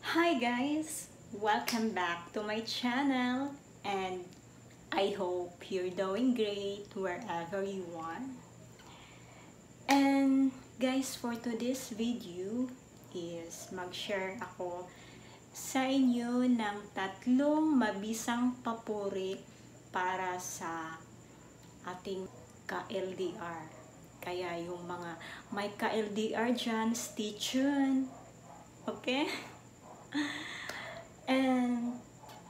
Hi guys! Welcome back to my channel and I hope you're doing great wherever you are. And guys, for today's video is mag-share ako sa inyo ng tatlong mabisang papuri para sa ating ka-LDR. Kaya yung mga may ka-LDR dyan, stay tuned. Okay? And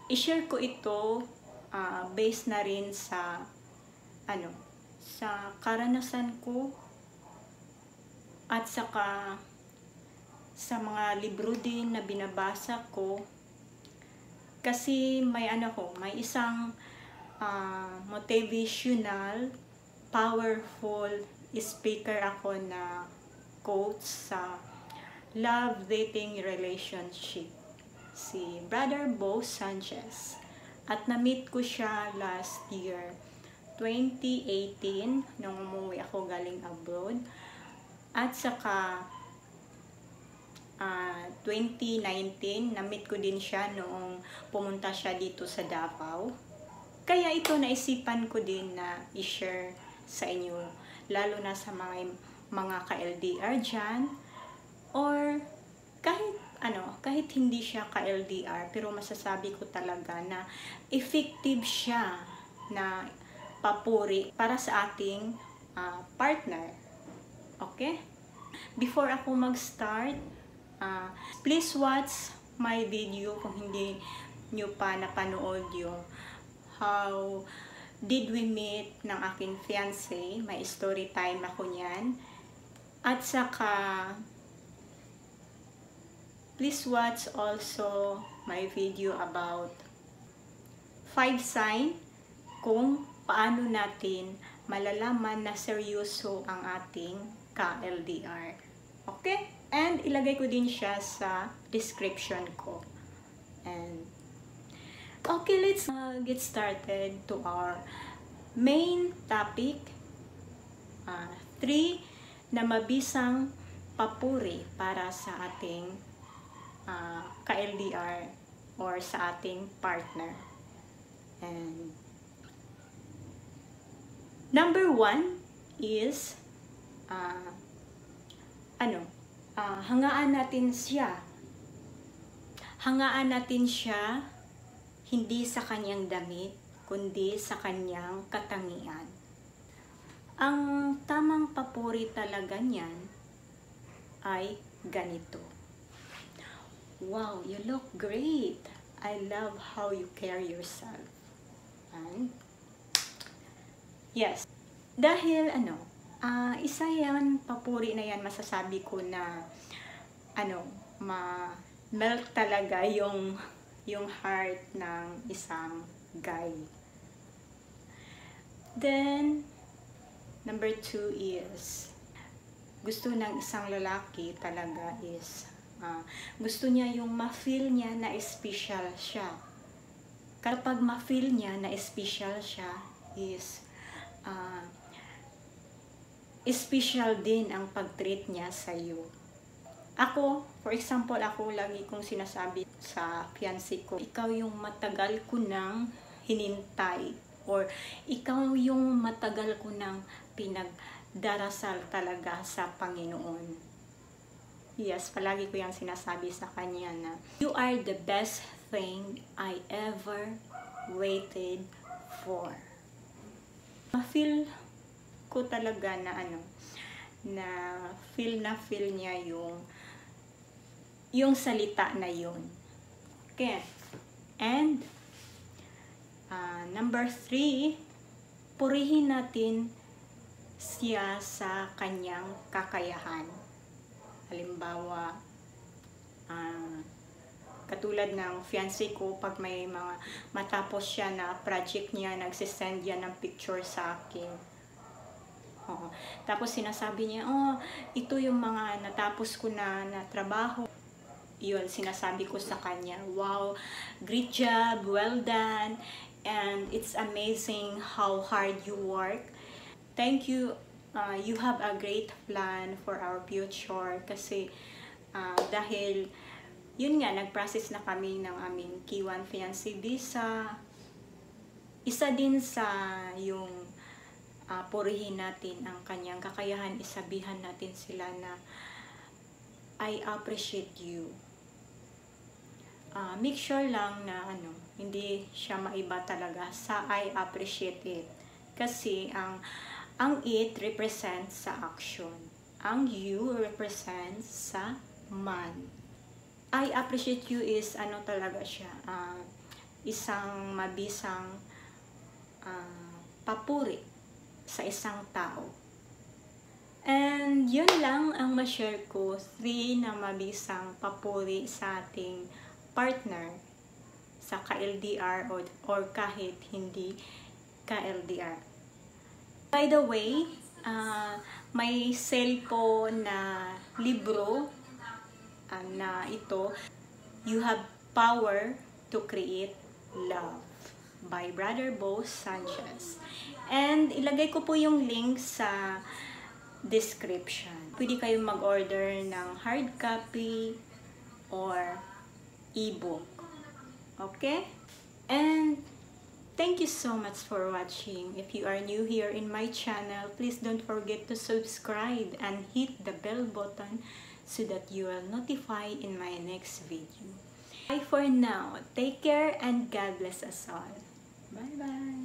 i-share ko ito based na rin sa sa karanasan ko at saka sa mga libro din na binabasa ko, kasi may may isang motivational, powerful speaker ako na quotes sa love, dating, relationship, si Brother Bo Sanchez. At na-meet ko siya last year, 2018, nung umuwi ako galing abroad. At saka 2019, na-meet ko din siya noong pumunta siya dito sa Davao. Kaya ito naisipan ko din na i-share sa inyo, lalo na sa mga ka-LDR dyan, or kahit hindi siya ka-LDR, pero masasabi ko talaga na effective siya na papuri para sa ating partner. Okay? Before ako mag-start, please watch my video kung hindi nyo pa napanood yung how did we meet ng aking fiancé. May story time ako niyan. At saka please watch also my video about 5 signs kung paano natin malalaman na seryoso ang ating ka-LDR. Okay? And ilagay ko din siya sa description ko. And okay, let's get started to our main topic. 3 na mabisang papuri para sa ating ka-LDR or sa ating partner. And number 1 is hangaan natin siya. Hangaan natin siya hindi sa kanyang damit, kundi sa kanyang katangian. Ang tamang papuri talaga niyan ay ganito. Wow, you look great. I love how you carry yourself. And yes, dahil isa yan, papuri na yan, masasabi ko na melt talaga yung heart ng isang guy. Then number 2 is gusto ng isang lalaki talaga is gusto niya yung ma-feel niya na special siya. Kapag ma-feel niya na special siya is special din ang pag-treat niya sa iyo. Ako, for example, lagi kong sinasabi sa fiancé ko, ikaw yung matagal ko nang hinintay, or ikaw yung matagal ko nang pinagdarasal talaga sa Panginoon. Yes, palagi ko yung sinasabi sa kanya na you are the best thing I ever waited for. Ma-feel ko talaga na feel niya yung salita na yun. Okay. And number 3, purihin natin siya sa kanyang kakayahan. Halimbawa, katulad ng fiancé ko, pag may mga matapos siya na project niya, nagsisend yan ng picture sa akin. Tapos sinasabi niya, ito yung mga natapos ko na trabaho. Yun, sinasabi ko sa kanya, wow, great job, well done, and it's amazing how hard you work. Thank you. You have a great plan for our future, kasi dahil yun nga, nag-process na kami ng aming K1 fiancé visa. Isa din sa yung purihin natin ang kanyang kakayahan, isabihan natin sila na I appreciate you. Make sure lang na hindi siya maiba talaga sa I appreciate it. Kasi ang it represents sa action. Ang you represents sa man. I appreciate you is talaga siya, isang mabisang papuri sa isang tao. And yun lang ang ma-share ko, 3 na mabisang papuri sa ating partner sa ka-LDR or kahit hindi ka-LDR. By the way, may sale po na libro na ito, You Have Power to Create Love by Brother Bo Sanchez. And ilagay ko po yung link sa description. Pwede kayong mag-order ng hard copy or ebook. Okay? And thank you so much for watching. If you are new here in my channel, please don't forget to subscribe and hit the bell button so that you are notified in my next video. Bye for now. Take care and God bless us all. Bye-bye.